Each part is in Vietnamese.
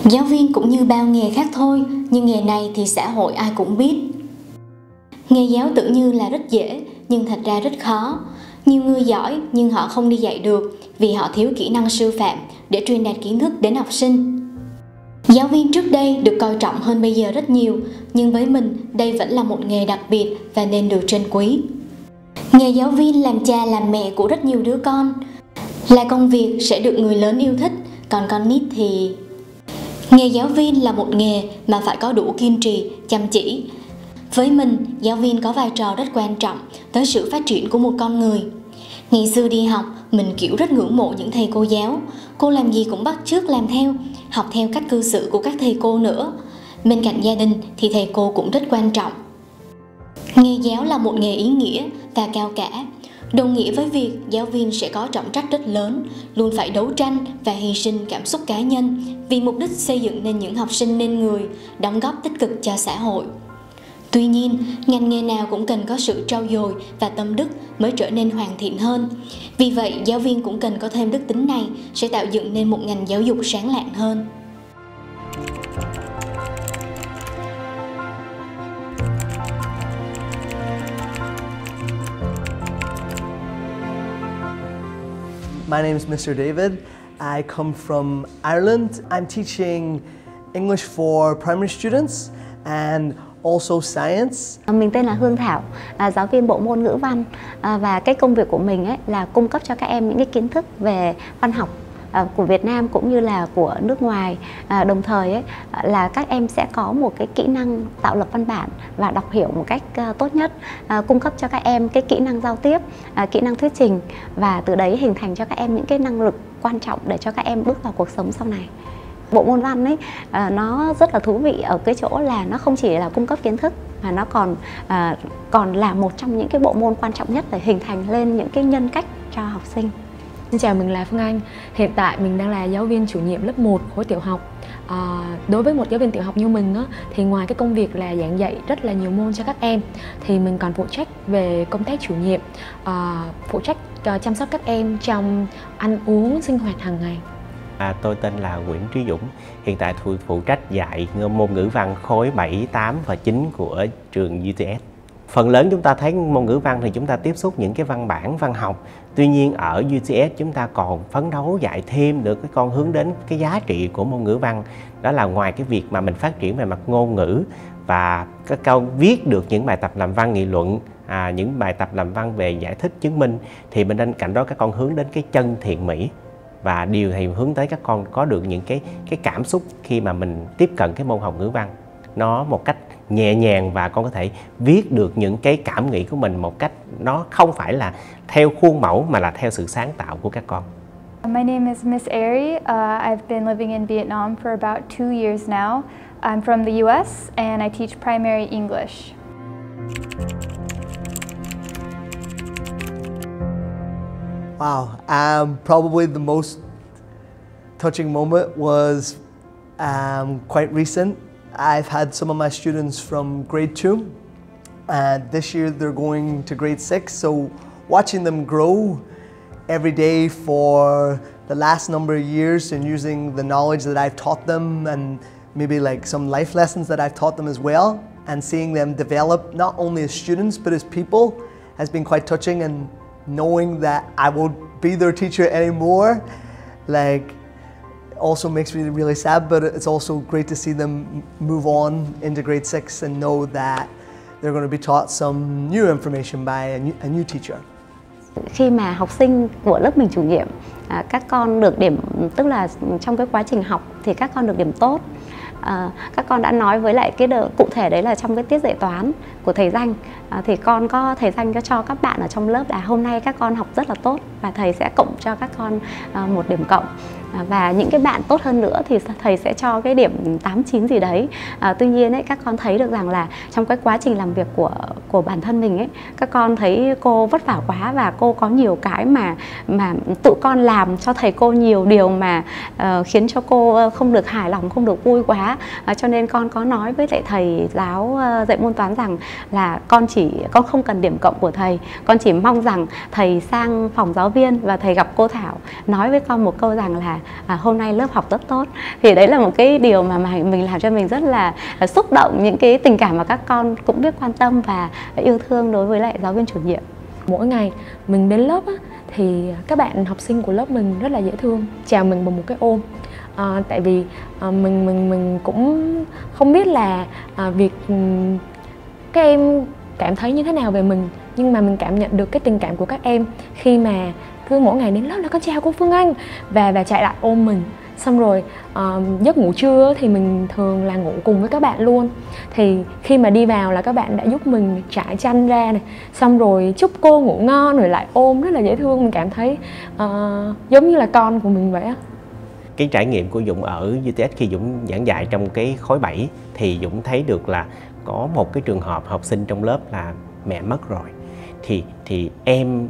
Giáo viên cũng như bao nghề khác thôi, nhưng nghề này thì xã hội ai cũng biết. Nghề giáo tưởng như là rất dễ, nhưng thật ra rất khó. Nhiều người giỏi nhưng họ không đi dạy được vì họ thiếu kỹ năng sư phạm để truyền đạt kiến thức đến học sinh. Giáo viên trước đây được coi trọng hơn bây giờ rất nhiều, nhưng với mình đây vẫn là một nghề đặc biệt và nên được trân quý. Nghề giáo viên làm cha làm mẹ của rất nhiều đứa con, là công việc sẽ được người lớn yêu thích, còn con nít thì... Nghề giáo viên là một nghề mà phải có đủ kiên trì, chăm chỉ. Với mình, giáo viên có vai trò rất quan trọng tới sự phát triển của một con người. Ngày xưa đi học, mình kiểu rất ngưỡng mộ những thầy cô giáo. Cô làm gì cũng bắt chước làm theo, học theo cách cư xử của các thầy cô nữa. Bên cạnh gia đình thì thầy cô cũng rất quan trọng. Nghề giáo là một nghề ý nghĩa và cao cả, đồng nghĩa với việc giáo viên sẽ có trọng trách rất lớn, luôn phải đấu tranh và hy sinh cảm xúc cá nhân vì mục đích xây dựng nên những học sinh nên người, đóng góp tích cực cho xã hội. Tuy nhiên, ngành nghề nào cũng cần có sự trau dồi và tâm đức mới trở nên hoàn thiện hơn. Vì vậy, giáo viên cũng cần có thêm đức tính này sẽ tạo dựng nên một ngành giáo dục sáng lạng hơn. My name is Mr. David. I come from Ireland. I'm teaching English for primary students and also science. Mình tên là Hương Thảo, giáo viên bộ môn ngữ văn, và cái công việc của mình ấy là cung cấp cho các em những cái kiến thức về văn học của Việt Nam cũng như là của nước ngoài. Đồng thời ấy, là các em sẽ có một cái kỹ năng tạo lập văn bản và đọc hiểu một cách tốt nhất, cung cấp cho các em cái kỹ năng giao tiếp, kỹ năng thuyết trình, và từ đấy hình thành cho các em những cái năng lực quan trọng để cho các em bước vào cuộc sống sau này. Bộ môn văn ấy nó rất là thú vị ở cái chỗ là nó không chỉ là cung cấp kiến thức mà nó còn là một trong những cái bộ môn quan trọng nhất để hình thành lên những cái nhân cách cho học sinh. Xin chào, mình là Phương Anh. Hiện tại mình đang là giáo viên chủ nhiệm lớp 1 khối tiểu học. Đối với một giáo viên tiểu học như mình á, thì ngoài cái công việc là giảng dạy rất là nhiều môn cho các em, thì mình còn phụ trách về công tác chủ nhiệm, phụ trách chăm sóc các em trong ăn uống, sinh hoạt hàng ngày. Tôi tên là Nguyễn Trí Dũng, hiện tại phụ trách dạy môn ngữ văn khối 7, 8 và 9 của trường UTS. Phần lớn chúng ta thấy môn ngữ văn thì chúng ta tiếp xúc những cái văn bản văn học. Tuy nhiên ở UTS chúng ta còn phấn đấu dạy thêm được cái con hướng đến cái giá trị của môn ngữ văn. Đó là ngoài cái việc mà mình phát triển về mặt ngôn ngữ và các câu viết được những bài tập làm văn nghị luận, những bài tập làm văn về giải thích chứng minh, thì bên cạnh đó các con hướng đến cái chân thiện mỹ. Và điều thì hướng tới các con có được những cái cảm xúc khi mà mình tiếp cận cái môn học ngữ văn. Nó một cách nhẹ nhàng và con có thể viết được những cái cảm nghĩ của mình một cách nó không phải là theo khuôn mẫu mà là theo sự sáng tạo của các con. My name is Miss Airy. I've been living in Vietnam for about 2 years now. I'm from the US and I teach primary English. Wow, probably the most touching moment was quite recent. I've had some of my students from grade 2 and this year they're going to grade 6, so watching them grow every day for the last number of years and using the knowledge that I've taught them and maybe like some life lessons that I've taught them as well, and seeing them develop not only as students but as people has been quite touching, and knowing that I won't be their teacher anymore also makes me really sad, but it's also great to see them move on into grade 6 and know that they're going to be taught some new information by a new teacher. Khi mà học sinh của lớp mình chủ nhiệm, các con được điểm, tức là trong cái quá trình học thì các con được điểm tốt. Các con đã nói với lại cái cụ thể đấy là trong cái tiết dạy toán của thầy Danh, thì con có thầy Danh cho các bạn ở trong lớp là hôm nay các con học rất là tốt và thầy sẽ cộng cho các con 1 điểm cộng. Và những cái bạn tốt hơn nữa thì thầy sẽ cho cái điểm 8, 9 gì đấy. Tuy nhiên ấy, các con thấy được rằng là trong cái quá trình làm việc của bản thân mình ấy, các con thấy cô vất vả quá và cô có nhiều cái mà tụi con làm cho thầy cô nhiều điều mà khiến cho cô không được hài lòng, không được vui quá. Cho nên con có nói với lại thầy giáo dạy môn toán rằng là con không cần điểm cộng của thầy, con chỉ mong rằng thầy sang phòng giáo viên và thầy gặp cô Thảo nói với con một câu rằng là hôm nay lớp học rất tốt. Thì đấy là một cái điều mà mình làm cho mình rất là xúc động, những cái tình cảm mà các con cũng biết quan tâm và yêu thương đối với lại giáo viên chủ nhiệm. Mỗi ngày mình đến lớp á, thì các bạn học sinh của lớp mình rất là dễ thương, chào mình bằng một cái ôm. Tại vì mình cũng không biết là việc các em cảm thấy như thế nào về mình, nhưng mà mình cảm nhận được cái tình cảm của các em khi mà cứ mỗi ngày đến lớp là con chào cô Phương Anh và chạy lại ôm mình. Xong rồi giấc ngủ trưa thì mình thường là ngủ cùng với các bạn luôn. Thì khi mà đi vào là các bạn đã giúp mình trải chăn ra này, xong rồi chúc cô ngủ ngon rồi lại ôm, rất là dễ thương. Mình cảm thấy giống như là con của mình vậy á. Cái trải nghiệm của Dũng ở UTS khi Dũng giảng dạy trong cái khối 7 thì Dũng thấy được là có một cái trường hợp học sinh trong lớp là mẹ mất rồi. Thì em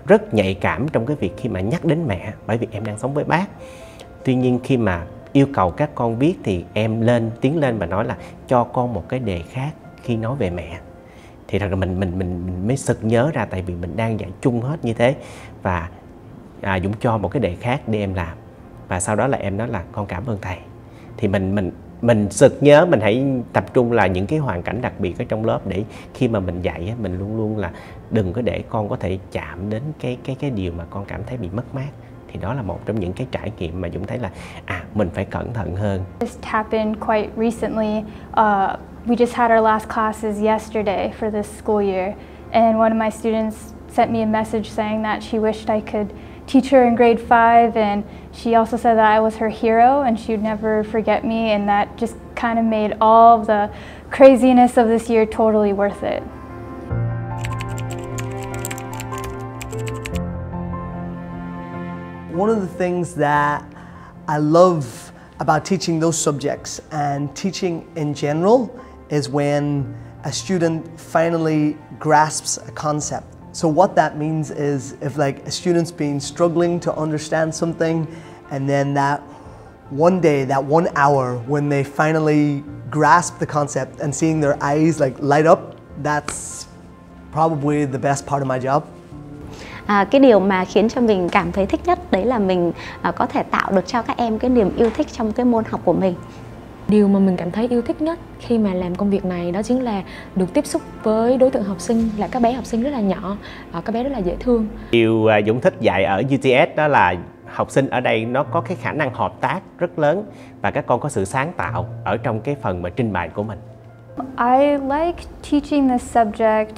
rất nhạy cảm trong cái việc khi mà nhắc đến mẹ, bởi vì em đang sống với bác. Tuy nhiên khi mà yêu cầu các con viết thì em tiến lên và nói là cho con một cái đề khác khi nói về mẹ. Thì thật là mình mới sực nhớ ra, tại vì mình đang dạy chung hết như thế. Và Dũng cho một cái đề khác để em làm. Và sau đó là em nói là con cảm ơn thầy. Thì mình sực nhớ mình hãy tập trung là những cái hoàn cảnh đặc biệt ở trong lớp, để khi mà mình dạy mình luôn luôn là đừng có để con có thể chạm đến cái điều mà con cảm thấy bị mất mát. Thì đó là một trong những cái trải nghiệm mà Dũng thấy là mình phải cẩn thận hơn. This happened quite recently. We just had our last classes yesterday for this school year, and one of my students sent me a message saying that she wished I could teach her in grade 5, and she also said that I was her hero and she would never forget me, and that just kind of made all of the craziness of this year totally worth it. One of the things that I love about teaching those subjects and teaching in general is when a student finally grasps a concept. So what that means is if like a student's been struggling to understand something, and then that one day, that 1 hour when they finally grasp the concept and seeing their eyes like light up, that's probably the best part of my job. Cái điều mà khiến cho mình cảm thấy thích nhất đấy là mình có thể tạo được cho các em cái niềm yêu thích trong cái môn học của mình. Điều mà mình cảm thấy yêu thích nhất khi mà làm công việc này đó chính là được tiếp xúc với đối tượng học sinh, là các bé học sinh rất là nhỏ, các bé rất là dễ thương. Điều Dũng thích dạy ở UTS đó là học sinh ở đây nó có cái khả năng hợp tác rất lớn, và các con có sự sáng tạo ở trong cái phần mà trình bày của mình. I like teaching this subject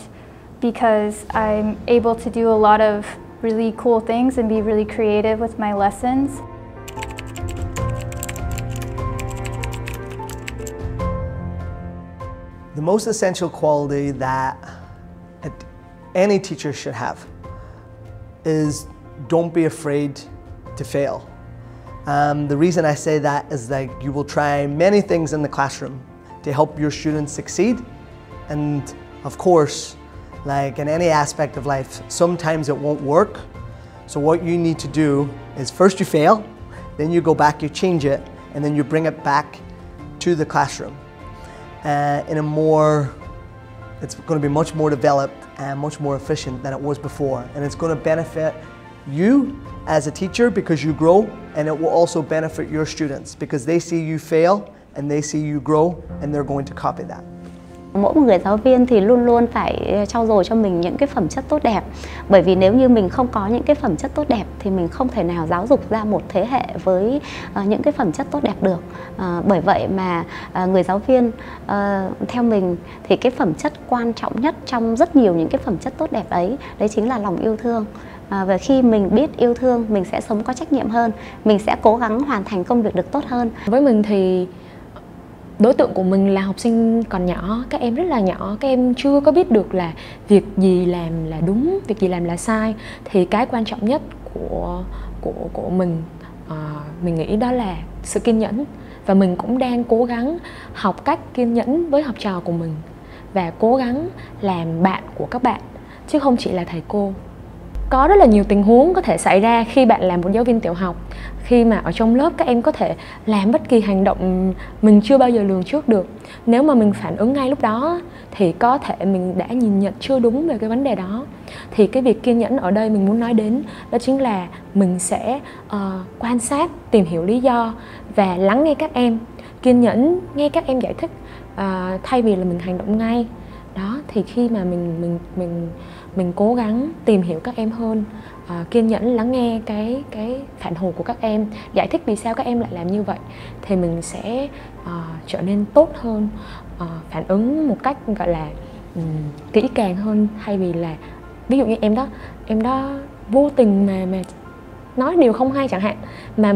because I'm able to do a lot of really cool things and be really creative with my lessons. The most essential quality that any teacher should have is don't be afraid to fail. The reason I say that is like you will try many things in the classroom to help your students succeed, and of course, like in any aspect of life, sometimes it won't work. So what you need to do is first you fail, then you go back, you change it, and then you bring it back to the classroom. In a more, it's going to be much more developed and much more efficient than it was before. And it's going to benefit you as a teacher because you grow, and it will also benefit your students because they see you fail and they see you grow and they're going to copy that. Mỗi một người giáo viên thì luôn luôn phải trau dồi cho mình những cái phẩm chất tốt đẹp. Bởi vì nếu như mình không có những cái phẩm chất tốt đẹp thì mình không thể nào giáo dục ra một thế hệ với những cái phẩm chất tốt đẹp được. Bởi vậy mà người giáo viên theo mình thì cái phẩm chất quan trọng nhất trong rất nhiều những cái phẩm chất tốt đẹp ấy, đấy chính là lòng yêu thương. Và khi mình biết yêu thương, mình sẽ sống có trách nhiệm hơn, mình sẽ cố gắng hoàn thành công việc được tốt hơn. Với mình thì đối tượng của mình là học sinh còn nhỏ, các em rất là nhỏ, các em chưa có biết được là việc gì làm là đúng, việc gì làm là sai. Thì cái quan trọng nhất của mình nghĩ đó là sự kiên nhẫn. Và mình cũng đang cố gắng học cách kiên nhẫn với học trò của mình và cố gắng làm bạn của các bạn, chứ không chỉ là thầy cô. có rất là nhiều tình huống có thể xảy ra khi bạn là một giáo viên tiểu học. Khi mà ở trong lớp các em có thể làm bất kỳ hành động mình chưa bao giờ lường trước được. Nếu mà mình phản ứng ngay lúc đó thì có thể mình đã nhìn nhận chưa đúng về cái vấn đề đó. Thì cái việc kiên nhẫn ở đây mình muốn nói đến đó chính là mình sẽ quan sát, tìm hiểu lý do và lắng nghe các em, kiên nhẫn nghe các em giải thích thay vì là mình hành động ngay. Đó, thì khi mà mình cố gắng tìm hiểu các em hơn, kiên nhẫn lắng nghe cái phản hồi của các em, giải thích vì sao các em lại làm như vậy, thì mình sẽ trở nên tốt hơn, phản ứng một cách gọi là kỹ càng hơn, thay vì là ví dụ như em đó vô tình mà nói điều không hay chẳng hạn, mà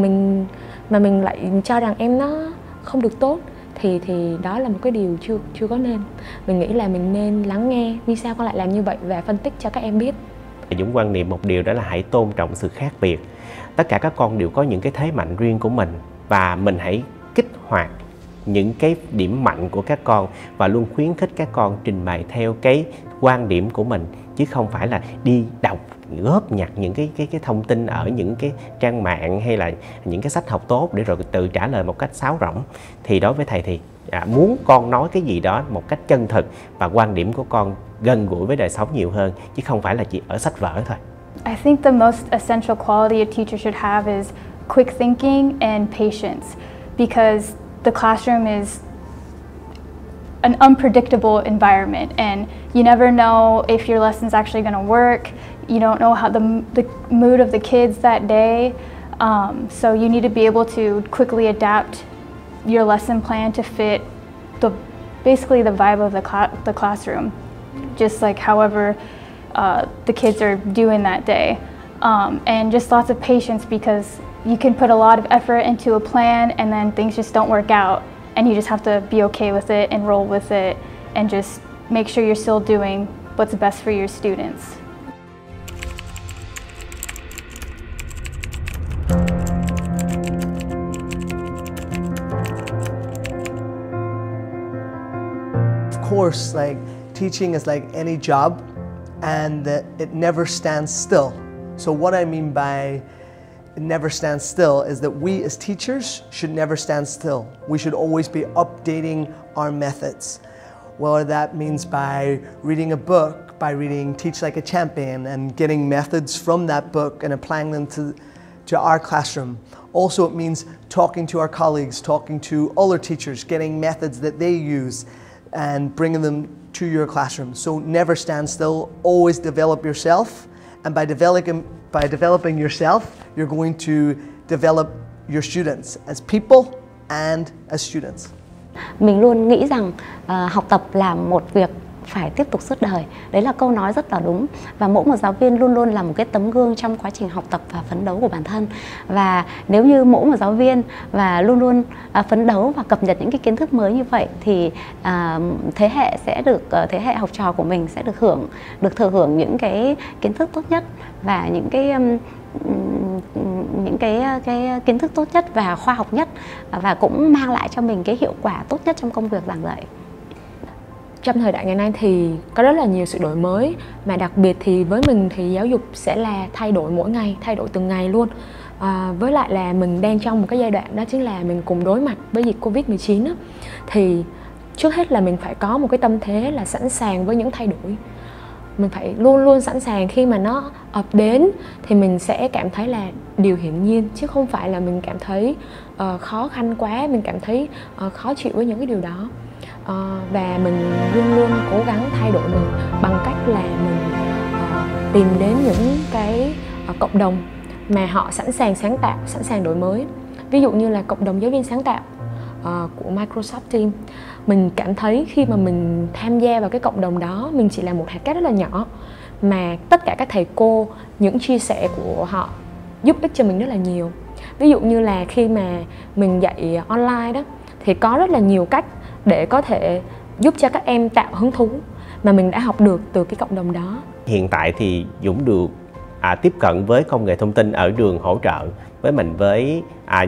mình lại cho rằng em nó không được tốt, thì đó là một cái điều chưa có nên. Mình nghĩ là mình nên lắng nghe vì sao con lại làm như vậy và phân tích cho các em biết. Dũng quan niệm một điều đó là hãy tôn trọng sự khác biệt. Tất cả các con đều có những cái thế mạnh riêng của mình, và mình hãy kích hoạt những cái điểm mạnh của các con và luôn khuyến khích các con trình bày theo cái quan điểm của mình, chứ không phải là đi đọc góp nhặt những cái thông tin ở những cái trang mạng hay là những cái sách học tốt để rồi tự trả lời một cách sáo rỗng. Thì đối với thầy thì muốn con nói cái gì đó một cách chân thực và quan điểm của con gần gũi với đời sống nhiều hơn, chứ không phải là chỉ ở sách vở thôi. I think the most essential quality a teacher should have is quick thinking and patience, because the classroom is an unpredictable environment, and you never know if your lesson's actually going to work. You don't know how the mood of the kids that day, so you need to be able to quickly adapt your lesson plan to fit basically the vibe of the classroom, just like however the kids are doing that day, and just lots of patience, because you can put a lot of effort into a plan and then things just don't work out, and you just have to be okay with it and roll with it and just make sure you're still doing what's best for your students. Of course, like teaching is like any job, and that it never stands still. So what I mean by it never stands still is that we as teachers should never stand still. We should always be updating our methods. Whether that means by reading a book, by reading Teach Like a Champion and getting methods from that book and applying them to our classroom. Also, it means talking to our colleagues, talking to other teachers, getting methods that they use and bringing them to your classroom. So never stand still, always develop yourself, and by developing yourself, you're going to develop your students as people and as students. Mình luôn nghĩ rằng học tập là một việc phải tiếp tục suốt đời. Đấy là câu nói rất là đúng. Và mỗi một giáo viên luôn luôn là một cái tấm gương trong quá trình học tập và phấn đấu của bản thân. Và nếu như mỗi một giáo viên và luôn luôn phấn đấu và cập nhật những cái kiến thức mới như vậy, thì thế hệ học trò của mình sẽ được thừa hưởng những cái kiến thức tốt nhất và những cái kiến thức tốt nhất và khoa học nhất, và cũng mang lại cho mình cái hiệu quả tốt nhất trong công việc giảng dạy. Trong thời đại ngày nay thì có rất là nhiều sự đổi mới, mà đặc biệt thì với mình thì giáo dục sẽ là thay đổi mỗi ngày, thay đổi từng ngày luôn. Với lại là mình đang trong một cái giai đoạn đó chính là mình cùng đối mặt với dịch Covid-19 á. Thì trước hết là mình phải có một cái tâm thế là sẵn sàng với những thay đổi. Mình phải luôn luôn sẵn sàng, khi mà nó ập đến thì mình sẽ cảm thấy là điều hiển nhiên, chứ không phải là mình cảm thấy khó khăn quá, mình cảm thấy khó chịu với những cái điều đó. Và mình luôn luôn cố gắng thay đổi mình bằng cách là mình tìm đến những cái cộng đồng mà họ sẵn sàng sáng tạo, sẵn sàng đổi mới. Ví dụ như là cộng đồng giáo viên sáng tạo của Microsoft Team. Mình cảm thấy khi mà mình tham gia vào cái cộng đồng đó, mình chỉ là một hạt cát rất là nhỏ, mà tất cả các thầy cô, những chia sẻ của họ giúp ích cho mình rất là nhiều. Ví dụ như là khi mà mình dạy online đó, thì có rất là nhiều cách để có thể giúp cho các em tạo hứng thú mà mình đã học được từ cái cộng đồng đó. Hiện tại thì Dũng được tiếp cận với công nghệ thông tin ở trường hỗ trợ với mình với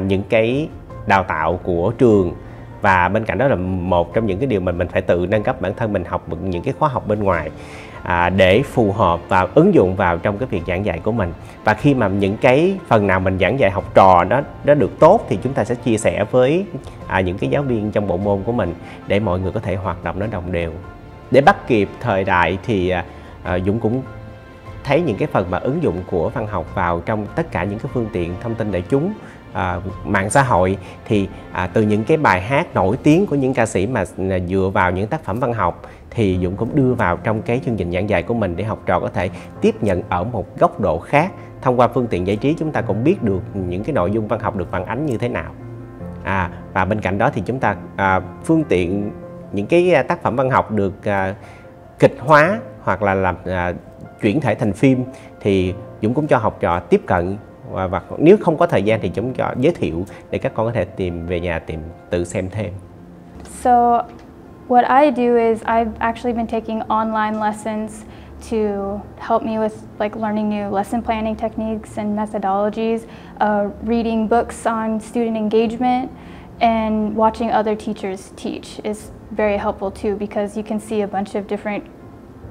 những cái đào tạo của trường, và bên cạnh đó là một trong những cái điều mình phải tự nâng cấp bản thân mình, học những cái khóa học bên ngoài. để phù hợp và ứng dụng vào trong cái việc giảng dạy của mình. Và khi mà những cái phần nào mình giảng dạy học trò nó được tốt thì chúng ta sẽ chia sẻ với những cái giáo viên trong bộ môn của mình để mọi người có thể hoạt động nó đồng đều. Để bắt kịp thời đại thì Dũng cũng thấy những cái phần mà ứng dụng của văn học vào trong tất cả những cái phương tiện thông tin đại chúng, mạng xã hội, thì từ những cái bài hát nổi tiếng của những ca sĩ mà dựa vào những tác phẩm văn học thì Dũng cũng đưa vào trong cái chương trình giảng dạy của mình để học trò có thể tiếp nhận ở một góc độ khác. Thông qua phương tiện giải trí chúng ta cũng biết được những cái nội dung văn học được phản ánh như thế nào. Và bên cạnh đó thì chúng ta phương tiện những cái tác phẩm văn học được kịch hóa hoặc là làm chuyển thể thành phim thì Dũng cũng cho học trò tiếp cận, và nếu không có thời gian thì chúng cho giới thiệu để các con có thể tìm về nhà tự xem thêm. So what I do is I've actually been taking online lessons to help me with like learning new lesson planning techniques and methodologies, reading books on student engagement, and watching other teachers teach is very helpful too, because you can see a bunch of different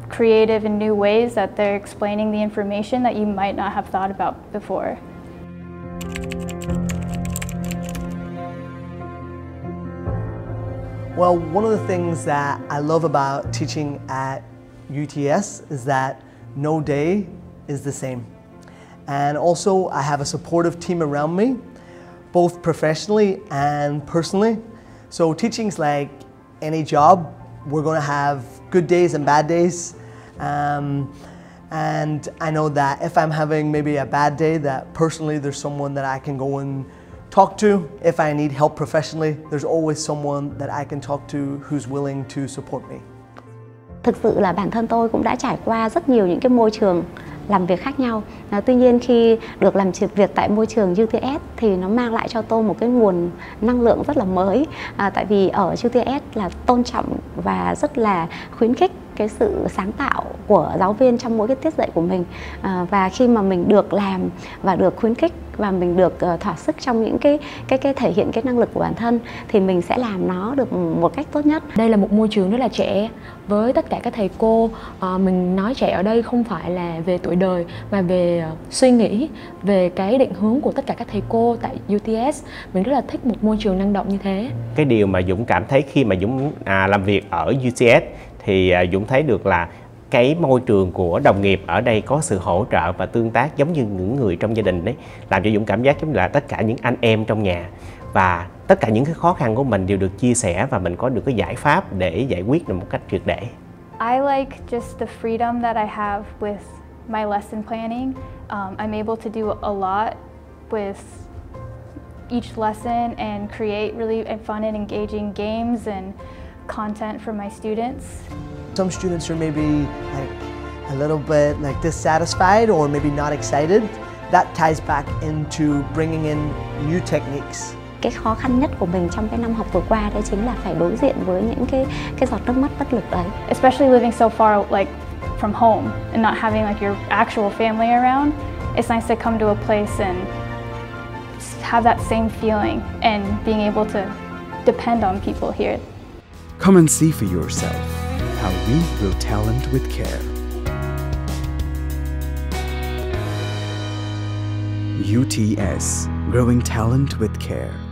creative and new ways that they're explaining the information that you might not have thought about before. Well, one of the things that I love about teaching at UTS is that no day is the same. And also I have a supportive team around me, both professionally and personally. So teaching's like any job. We're going to have good days and bad days. And I know that if I'm having maybe a bad day, that personally there's someone that I can go and talk to. If I need help professionally, there's always someone that I can talk to who's willing to support me. Thực sự là bản thân tôi cũng đã trải qua rất nhiều những cái môi trường làm việc khác nhau. Tuy nhiên khi được làm việc tại môi trường UTS thì nó mang lại cho tôi một cái nguồn năng lượng rất là mới. Tại vì ở UTS là tôn trọng và rất là khuyến khích cái sự sáng tạo của giáo viên trong mỗi cái tiết dạy của mình. Và khi mà mình được làm và được khuyến khích và mình được thỏa sức trong những cái thể hiện cái năng lực của bản thân thì mình sẽ làm nó được một cách tốt nhất. Đây là một môi trường rất là trẻ với tất cả các thầy cô. Mình nói trẻ ở đây không phải là về tuổi đời mà về suy nghĩ, về cái định hướng của tất cả các thầy cô tại UTS. Mình rất là thích một môi trường năng động như thế. Cái điều mà Dũng cảm thấy khi mà Dũng làm việc ở UTS thì Dũng thấy được là cái môi trường của đồng nghiệp ở đây có sự hỗ trợ và tương tác giống như những người trong gia đình đấy, làm cho Dũng cảm giác giống như là tất cả những anh em trong nhà và tất cả những cái khó khăn của mình đều được chia sẻ và mình có được cái giải pháp để giải quyết được một cách triệt để. I like just the freedom that I have with my lesson planning. I'm able to do a lot with each lesson and create really fun and engaging games and content for my students. Some students are maybe like a little bit like dissatisfied or maybe not excited. That ties back into bringing in new techniques. Cái khó khăn nhất của mình trong cái năm học vừa qua đấy chính là phải đối diện với những cái giọt nước mắt bất lực đấy. Especially living so far like from home and not having like your actual family around. It's nice to come to a place and have that same feeling and being able to depend on people here. Come and see for yourself how we grow talent with care. UTS, growing talent with care.